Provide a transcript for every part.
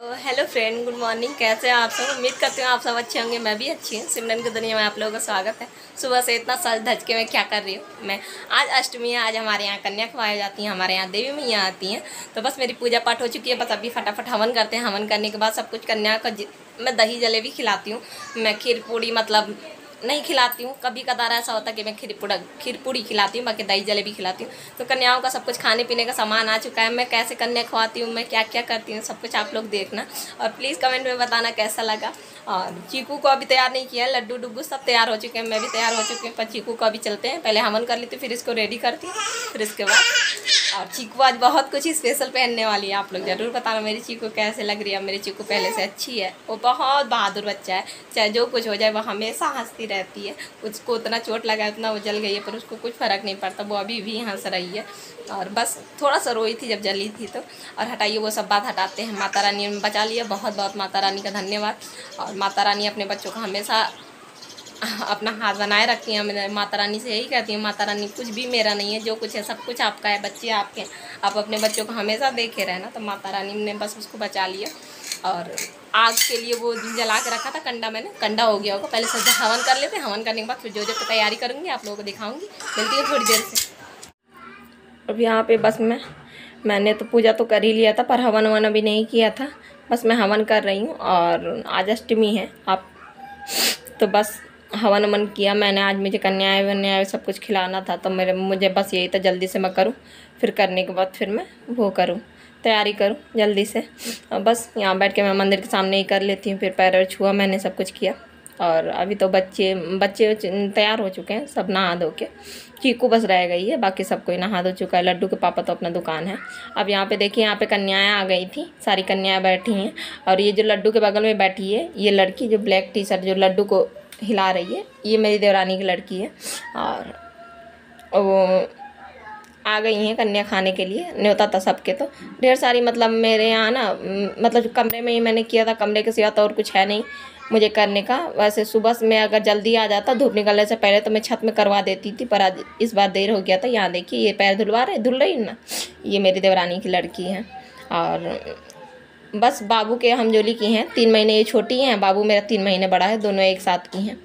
Hello friend, good morning. कैसे हैं आप सब? उम्मीद करती हूँ आप सब अच्छे होंगे। मैं भी अच्छी हूँ। सिमरन की दुनिया में आप लोगों का स्वागत है। सुबह से इतना सज धज के मैं क्या कर रही हूँ। मैं आज अष्टमी है। आज हमारे यहाँ कन्या खवाई जाती हैं, हमारे यहाँ देवी मैया आती हैं। तो बस मेरी पूजा पाठ हो चुकी है। बस अभी फटाफट हवन करते हैं। हवन करने के बाद सब कुछ कन्या का मैं दही जलेबी खिलाती हूँ। मैं खीर पूड़ी मतलब नहीं खिलाती हूँ। कभी कदार ऐसा होता है कि मैं खीर पूड़ी खिलाती हूँ, बाकी दही जलेबी खिलाती हूँ। तो कन्याओं का सब कुछ खाने पीने का सामान आ चुका है। मैं कैसे कन्या खवाती हूँ, मैं क्या क्या करती हूँ, सब कुछ आप लोग देखना और प्लीज़ कमेंट में बताना कैसा लगा। और चीकू को अभी तैयार नहीं किया है। लड्डू डुब्बू सब तैयार हो चुके हैं, मैं भी तैयार हो चुकी हूँ। पर चीकू को अभी चलते हैं, पहले हवन कर लेती हूँ, फिर इसको रेडी करती हूँ, फिर इसके बाद। और चीकू आज बहुत कुछ स्पेशल पहनने वाली है। आप लोग ज़रूर बताना मेरी चीकू कैसे लग रही है। मेरी चीकू पहले से अच्छी है, वो बहुत बहादुर बच्चा है। चाहे जो कुछ हो जाए वो हमेशा हंसती रहती है। उसको उतना चोट लगा, उतना वो जल गई है, पर उसको कुछ फ़र्क नहीं पड़ता। वो अभी भी हंस रही है। और बस थोड़ा सा रोई थी जब जली थी तो। और हटाइए वो सब बात, हटाते हैं। माता रानी ने बचा लिया, बहुत बहुत माता रानी का धन्यवाद। और माता रानी अपने बच्चों को हमेशा अपना हाथ बनाए रखती हैं। मैं माता रानी से यही कहती हूँ, माता रानी कुछ भी मेरा नहीं है, जो कुछ है सब कुछ आपका है, बच्चे आपके हैं। आप अपने बच्चों को हमेशा देखे रहना। तो माता रानी ने बस उसको बचा लिया। और आग के लिए वो जला के रखा था कंडा, मैंने कंडा हो गया होगा। पहले से हवन कर लेते हैं, हवन करने के बाद फिर जो जो तैयारी करूँगी आप लोगों को दिखाऊँगी। मिलती है थोड़ी देर से। अब यहाँ पे बस मैंने तो पूजा तो कर ही लिया था, पर हवन वन अभी नहीं किया था। बस मैं हवन कर रही हूँ और आज अष्टमी है। आप तो बस हवन वमन किया मैंने। आज मुझे कन्याएं वन्याएं सब कुछ खिलाना था, तो मुझे बस यही था जल्दी से मैं करूँ। फिर करने के बाद फिर मैं वो करूँ, तैयारी करूँ जल्दी से। और बस यहाँ बैठ के मैं मंदिर के सामने ही कर लेती हूँ। फिर पैर छुआ, मैंने सब कुछ किया। और अभी तो बच्चे तैयार हो चुके हैं, सब नहा धो के। चीकू बस रह गई है, बाकी सब कोई नहा धो चुका है। लड्डू के पापा तो अपना दुकान है। अब यहाँ पे देखिए, यहाँ पे कन्याएं आ गई थी, सारी कन्याएं बैठी हैं। और ये जो लड्डू के बगल में बैठी है, ये लड़की जो ब्लैक टी शर्ट जो लड्डू को हिला रही है, ये मेरी देवरानी की लड़की है। और वो आ गई हैं कन्या खाने के लिए। न्योता था सबके, तो ढेर सारी मतलब मेरे यहाँ ना मतलब कमरे में ही मैंने किया था। कमरे के सिवा तो और कुछ है नहीं मुझे करने का। वैसे सुबह में अगर जल्दी आ जाता धूप निकलने से पहले तो मैं छत में करवा देती थी, पर आज इस बार देर हो गया था। यहाँ देखिए, ये पैर धुल रही ना, ये मेरी देवरानी की लड़की है। और बस बाबू के हम जोली की हैं। 3 महीने ये छोटी हैं, बाबू मेरा 3 महीने बड़ा है, दोनों एक साथ की हैं।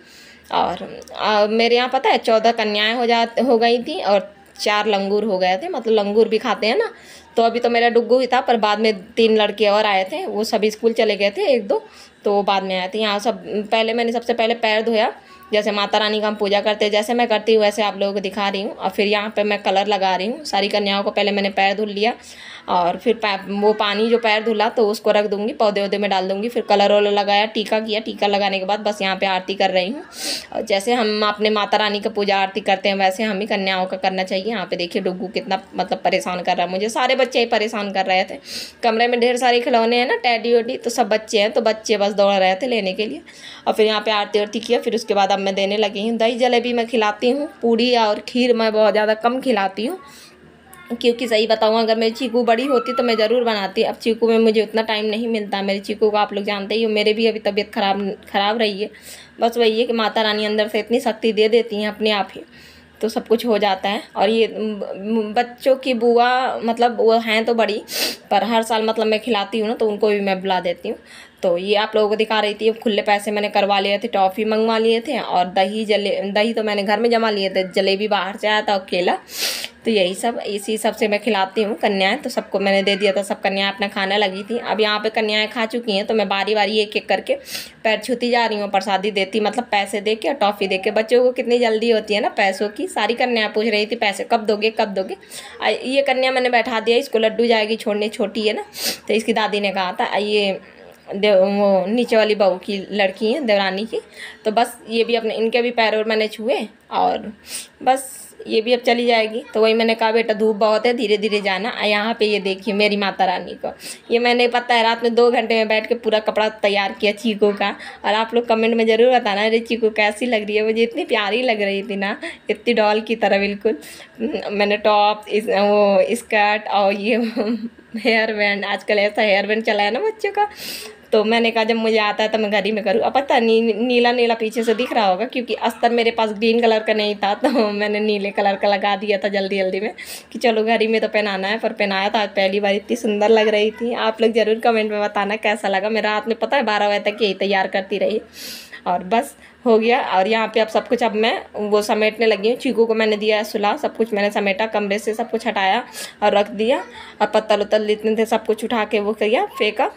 और मेरे यहाँ पता है 14 कन्याएं हो गई थी और 4 लंगूर हो गए थे। मतलब लंगूर भी खाते हैं ना। तो अभी तो मेरा डुग्गू ही था, पर बाद में 3 लड़के और आए थे। वो सभी स्कूल चले गए थे, 1-2 तो वो बाद में आए थे। यहाँ सब पहले मैंने सबसे पहले पैर धोया, जैसे माता रानी का हम पूजा करते हैं, जैसे मैं करती हूँ वैसे आप लोगों को दिखा रही हूँ। और फिर यहाँ पे मैं कलर लगा रही हूँ। सारी कन्याओं को पहले मैंने पैर धुल लिया। और फिर वो पानी जो पैर धुला तो उसको रख दूँगी, पौधे वौधे में डाल दूँगी। फिर कलर वलर लगाया, टीका किया। टीका लगाने के बाद बस यहाँ पे आरती कर रही हूँ। और जैसे हम अपने माता रानी का पूजा आरती करते हैं, वैसे हम ही कन्याओं का करना चाहिए। यहाँ पे देखिए डुग्गू कितना मतलब परेशान कर रहा है मुझे। सारे बच्चे ही परेशान कर रहे थे। कमरे में ढेर सारे खिलौने हैं ना, टैडी वैडी, तो सब बच्चे हैं, तो बच्चे बस दौड़ रहे थे लेने के लिए। और फिर यहाँ पे आरती वारती किया। फिर उसके बाद अब मैं देने लगी हूँ। दही जलेबी मैं खिलाती हूँ, पूड़ी और खीर मैं बहुत ज़्यादा कम खिलाती हूँ, क्योंकि सही बताऊँ अगर मेरी चीकू बड़ी होती तो मैं ज़रूर बनाती। अब चीकू में मुझे उतना टाइम नहीं मिलता। मेरी चीकू को आप लोग जानते ही हो, मेरे भी अभी तबीयत ख़राब रही है। बस वही है कि माता रानी अंदर से इतनी शक्ति दे देती हैं अपने आप ही, तो सब कुछ हो जाता है। और ये बच्चों की बुआ मतलब वो हैं तो बड़ी, पर हर साल मतलब मैं खिलाती हूँ ना, तो उनको भी मैं बुला देती हूँ। तो ये आप लोगों को दिखा रही थी। खुले पैसे मैंने करवा लिए थे, टॉफ़ी मंगवा लिए थे, और दही तो मैंने घर में जमा लिए थे, जलेबी बाहर से आया था और केला। तो यही सब, इसी सब से मैं खिलाती हूँ कन्याएं। तो सबको मैंने दे दिया था, सब कन्याएं अपना खाना लगी थी। अब यहाँ पे कन्याएं खा चुकी हैं, तो मैं बारी बारी एक एक करके पैर छूती जा रही हूँ, प्रसादी देती, मतलब पैसे दे के और टॉफ़ी दे के। बच्चों को कितनी जल्दी होती है ना पैसों की। सारी कन्याएं पूछ रही थी पैसे कब दोगे कब दोगे। ये कन्या मैंने बैठा दिया, इसको लड्डू जाएगी छोड़ने, छोटी है ना, तो इसकी दादी ने कहा था। ये वो नीचे वाली बहू की लड़की है देवरानी की। तो बस ये भी अपने, इनके भी पैर और मैंने छुए, और बस ये भी अब चली जाएगी। तो वही मैंने कहा बेटा धूप बहुत है, धीरे धीरे जाना। यहाँ पे ये देखिए मेरी माता रानी को, ये मैंने पता है रात में 2 घंटे में बैठ के पूरा कपड़ा तैयार किया चीकू का। और आप लोग कमेंट में ज़रूर बताना अरे चीकू कैसी लग रही है। मुझे इतनी प्यारी लग रही थी ना, इतनी डॉल की तरह बिल्कुल। मैंने टॉप, वो स्कर्ट और ये हेयर बैंड, आजकल ऐसा हेयर बैंड चला है ना बच्चों का, तो मैंने कहा जब मुझे आता है तो मैं घर ही में करूँ। अब पता नीला नीला पीछे से दिख रहा होगा क्योंकि अस्तर मेरे पास ग्रीन कलर का नहीं था, तो मैंने नीले कलर का लगा दिया था जल्दी जल्दी में कि चलो घर ही में तो पहनाना है। पर पहनाया था आज पहली बार, इतनी सुंदर लग रही थी। आप लोग ज़रूर कमेंट में बताना कैसा लगा। मेरा रात में पता है 12 बजे तक यही तैयार करती रही और बस हो गया। और यहाँ पे अब सब कुछ अब मैं वो समेटने लगी हूँ। चीकू को मैंने दिया सुला, सब कुछ मैंने समेटा, कमरे से सब कुछ हटाया और रख दिया। और पत्तल उत्तल जितने थे सब कुछ उठा के वो किया, फेंका।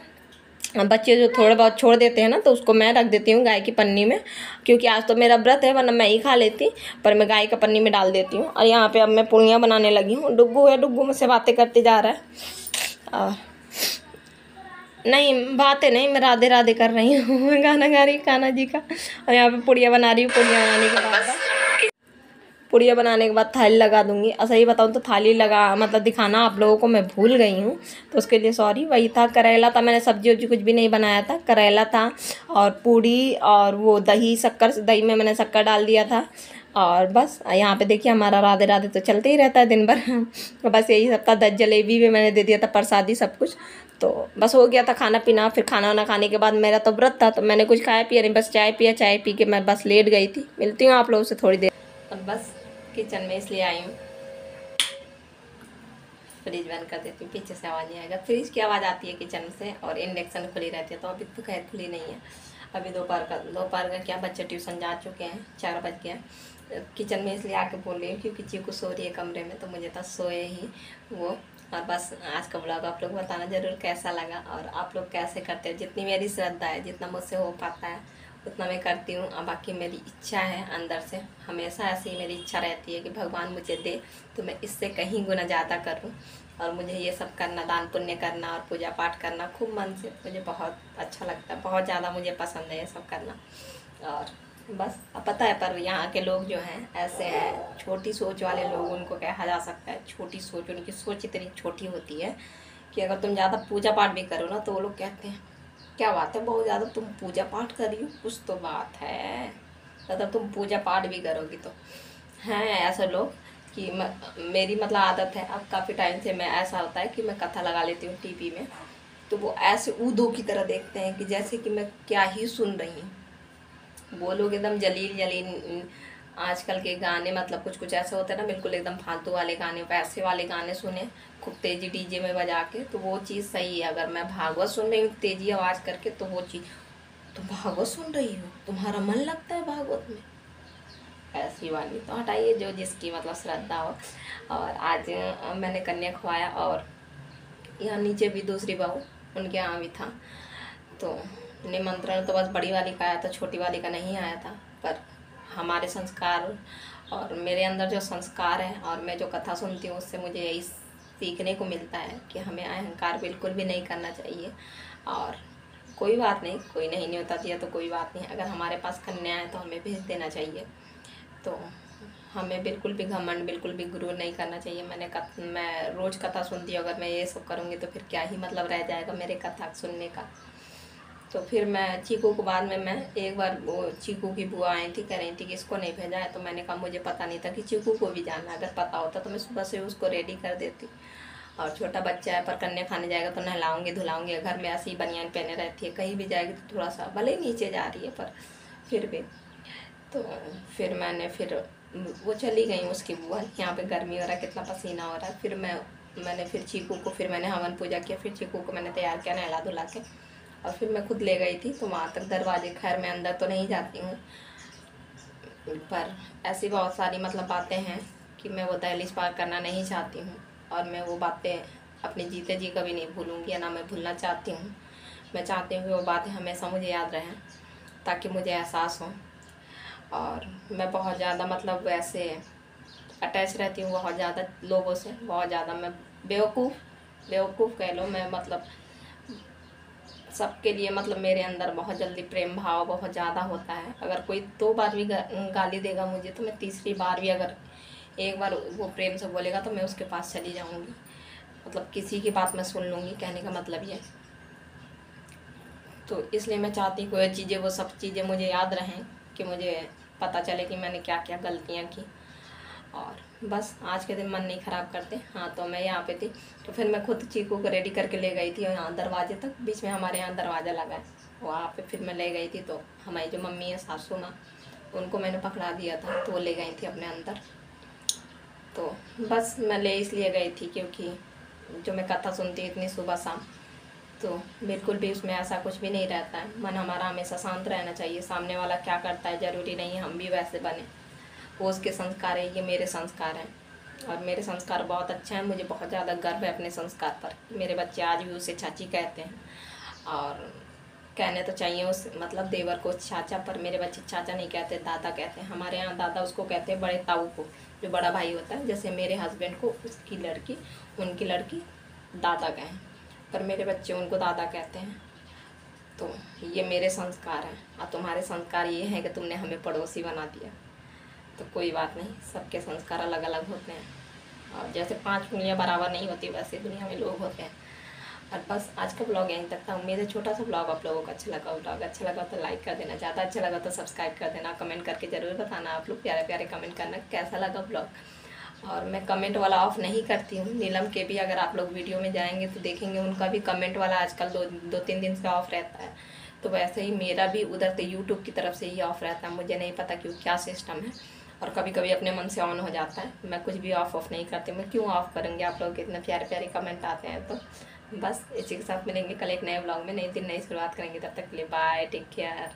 बच्चे जो थोड़ा बहुत छोड़ देते हैं ना तो उसको मैं रख देती हूँ गाय की पन्नी में, क्योंकि आज तो मेरा व्रत है, वरना मैं ही खा लेती, पर मैं गाय का पन्नी में डाल देती हूँ। और यहाँ पे अब मैं पूड़ियाँ बनाने लगी हूँ। डुग्गू है, डुग्गू मुझसे बातें करते जा रहा है। और नहीं बातें नहीं, मैं राधे राधे कर रही हूँ, गाना गा रही कान्हा जी का। और यहाँ पे पुड़िया बना रही हूँ। पुड़िया बनाने के बाद थाली लगा दूंगी। और सही बताऊँ तो थाली लगा मतलब दिखाना आप लोगों को मैं भूल गई हूँ, तो उसके लिए सॉरी। वही था, करेला था, मैंने सब्जी वब्जी कुछ भी नहीं बनाया था, करेला था और पूड़ी और वो दही, शक्कर, दही में मैंने शक्कर डाल दिया था। और बस यहाँ पे देखिए हमारा राधे राधे तो चलते ही रहता है दिन भर। तो बस यही सब था। 10 जलेबी भी मैंने दे दिया था, प्रसादी सब कुछ। तो बस हो गया था खाना पीना। फिर खाना वाना खाने के बाद मेरा तो व्रत था, तो मैंने कुछ खाया पिया नहीं, बस चाय पिया। चाय पी के मैं बस लेट गई थी। मिलती हूँ आप लोगों से थोड़ी देर। और बस किचन में इसलिए आई हूँ। फ्रिज बंद कर देती हूँ, पीछे से आवाज़ नहीं आएगा। फ्रिज की आवाज़ आती है किचन से और इंडक्शन खुली रहती है, तो अभी तो खैर खुली नहीं है। अभी दोपहर का क्या, बच्चे ट्यूशन जा चुके हैं, 4 बज गए हैं। किचन में इसलिए आके बोल रही हूँ क्योंकि चीकू सो रही है कमरे में, तो मुझे तो सोए ही वो। और बस आज का ब्लॉग आप लोग बताना ज़रूर कैसा लगा और आप लोग कैसे करते हैं। जितनी मेरी श्रद्धा है, जितना मुझसे हो पाता है उतना मैं करती हूँ। और बाकी मेरी इच्छा है अंदर से, हमेशा ऐसी ही मेरी इच्छा रहती है कि भगवान मुझे दे तो मैं इससे कहीं गुना ज़्यादा करूँ। और मुझे ये सब करना, दान पुण्य करना और पूजा पाठ करना खूब मन से मुझे बहुत अच्छा लगता है, बहुत ज़्यादा मुझे पसंद है ये सब करना। और बस अब पता है, पर यहाँ के लोग जो हैं ऐसे हैं, छोटी सोच वाले लोग, उनको कहा जा सकता है छोटी सोच। उनकी सोच इतनी छोटी होती है कि अगर तुम ज़्यादा पूजा पाठ भी करो ना तो वो लोग कहते हैं क्या बात है, बहुत ज़्यादा तुम पूजा पाठ कर रही हो, कुछ तो बात है। मतलब तुम पूजा पाठ भी करोगी तो हैं ऐसे लोग कि मेरी मतलब आदत है अब काफ़ी टाइम से, मैं ऐसा होता है कि मैं कथा लगा लेती हूँ टीवी में, तो वो ऐसे ऊदो की तरह देखते हैं कि जैसे कि मैं क्या ही सुन रही हूँ। वो लोग एकदम जलील जलील आजकल के गाने, मतलब कुछ कुछ ऐसे होते हैं ना बिल्कुल एकदम फालतू वाले गाने, वैसे वाले गाने सुने खूब तेज़ी डीजे में बजा के, तो वो चीज़ सही है। अगर मैं भागवत सुन रही हूँ तेज़ी आवाज़ करके तो वो चीज़, तुम भागवत सुन रही हो, तुम्हारा मन लगता है भागवत में, ऐसी वाली। तो हटाइए, जो जिसकी मतलब श्रद्धा हो। और आज मैंने कन्या खवाया और यहाँ नीचे भी दूसरी बहू, उनके यहाँ भी था। तो निमंत्रण तो बस बड़ी वाली का आया था, छोटी वाली का नहीं आया था। पर हमारे संस्कार और मेरे अंदर जो संस्कार है और मैं जो कथा सुनती हूँ उससे मुझे यही सीखने को मिलता है कि हमें अहंकार बिल्कुल भी नहीं करना चाहिए। और कोई बात नहीं, कोई नहीं होता दिया तो कोई बात नहीं, अगर हमारे पास कन्या है तो हमें भेज देना चाहिए। तो हमें बिल्कुल भी घमंड, बिल्कुल भी गुरूर नहीं करना चाहिए। मैं रोज़ कथा सुनती हूँ, अगर मैं ये सब करूँगी तो फिर क्या ही मतलब रह जाएगा मेरे कथा सुनने का। तो फिर मैं चीकू को बाद में, मैं एक बार वो चीकू की बुआ आई थी, कह रही थी कि इसको नहीं भेजा है, तो मैंने कहा मुझे पता नहीं था कि चीकू को भी जाना, अगर पता होता तो मैं सुबह से उसको रेडी कर देती। और छोटा बच्चा है, पर कन्या खाने जाएगा तो नहलाऊंगी धुलाऊंगी, घर में ऐसी बनियान पहने रहती है, कहीं भी जाएगी तो थोड़ा सा, भले ही नीचे जा रही है पर फिर भी। तो फिर वो चली गई उसकी बुआ, यहाँ पे गर्मी हो रहा है, कितना पसीना हो रहा है। फिर मैंने फिर चीकू को, फिर मैंने हवन पूजा किया, फिर चीकू को मैंने तैयार किया नहला धुला के, और फिर मैं खुद ले गई थी। तो वहाँ तक दरवाजे, खैर मैं अंदर तो नहीं जाती हूँ, पर ऐसी बहुत सारी मतलब बातें हैं कि मैं वो दहलीज पार करना नहीं चाहती हूँ। और मैं वो बातें अपने जीते जी कभी नहीं भूलूँगी, या ना मैं भूलना चाहती हूँ। मैं चाहती हूँ कि वो बातें हमेशा मुझे याद रहें, ताकि मुझे एहसास हो। और मैं बहुत ज़्यादा मतलब वैसे अटैच रहती हूँ बहुत ज़्यादा लोगों से, बहुत ज़्यादा मैं बेवकूफ़ कह लो। मैं मतलब सबके लिए, मतलब मेरे अंदर बहुत जल्दी प्रेम भाव बहुत ज़्यादा होता है। अगर कोई 2 बार भी गाली देगा मुझे तो मैं तीसरी बार भी, अगर एक बार वो प्रेम से बोलेगा तो मैं उसके पास चली जाऊँगी, मतलब किसी की बात मैं सुन लूँगी, कहने का मतलब ये। तो इसलिए मैं चाहती कोई चीज़ें, वो सब चीज़ें मुझे याद रहें, कि मुझे पता चले कि मैंने क्या क्या गलतियाँ की। और बस आज के दिन मन नहीं ख़राब करते। हाँ, तो मैं यहाँ पे थी तो फिर मैं खुद चीकू को रेडी करके ले गई थी, और यहाँ दरवाजे तक, बीच में हमारे यहाँ दरवाज़ा लगा है, वहाँ पे फिर मैं ले गई थी। तो हमारी जो मम्मी है, सासू माँ, उनको मैंने पकड़ा दिया था, तो वो ले गई थी अपने अंदर। तो बस मैं ले इसलिए गई थी क्योंकि जो मैं कथा सुनती इतनी सुबह शाम, तो बिल्कुल भी उसमें ऐसा कुछ भी नहीं रहता है। मन हमारा हमेशा शांत रहना चाहिए। सामने वाला क्या करता है ज़रूरी नहीं है हम भी वैसे बने। वो उसके संस्कार है, ये मेरे संस्कार हैं, और मेरे संस्कार बहुत अच्छे हैं। मुझे बहुत ज़्यादा गर्व है अपने संस्कार पर। मेरे बच्चे आज भी उसे चाची कहते हैं, और कहने तो चाहिए उस मतलब देवर को चाचा, पर मेरे बच्चे चाचा नहीं कहते, दादा कहते हैं। हमारे यहाँ दादा उसको कहते हैं, बड़े ताऊ को, जो बड़ा भाई होता है। जैसे मेरे हस्बैंड को उसकी लड़की, उनकी लड़की दादा कहें, पर मेरे बच्चे उनको दादा कहते हैं। तो ये मेरे संस्कार हैं, और तुम्हारे संस्कार ये हैं कि तुमने हमें पड़ोसी बना दिया। तो कोई बात नहीं, सबके संस्कार अलग अलग होते हैं, और जैसे 5 उंगलियां बराबर नहीं होती, वैसे दुनिया में लोग होते हैं। और बस आज का ब्लॉग यहीं तक था। उम्मीद है छोटा सा ब्लॉग आप लोगों को अच्छा लगा। ब्लॉग अच्छा लगा तो लाइक कर देना, ज़्यादा अच्छा लगा तो सब्सक्राइब कर देना, कमेंट करके ज़रूर बताना। आप लोग प्यारे प्यारे कमेंट करना कैसा लगा ब्लॉग। और मैं कमेंट वाला ऑफ नहीं करती हूँ। नीलम के भी अगर आप लोग वीडियो में जाएंगे तो देखेंगे, उनका भी कमेंट वाला आजकल 2-3 दिन से ऑफ रहता है। तो वैसे ही मेरा भी उधर से यूट्यूब की तरफ से ही ऑफ रहता है। मुझे नहीं पता क्यों, क्या सिस्टम है, और कभी कभी अपने मन से ऑन हो जाता है। मैं कुछ भी ऑफ नहीं करती। मैं क्यों ऑफ करूँगी, आप लोग इतने प्यारे प्यारे कमेंट आते हैं। तो बस इसी के साथ मिलेंगे कल एक नए ब्लॉग में। नए दिन नई शुरुआत करेंगे। तब तक के लिए बाय, टेक केयर।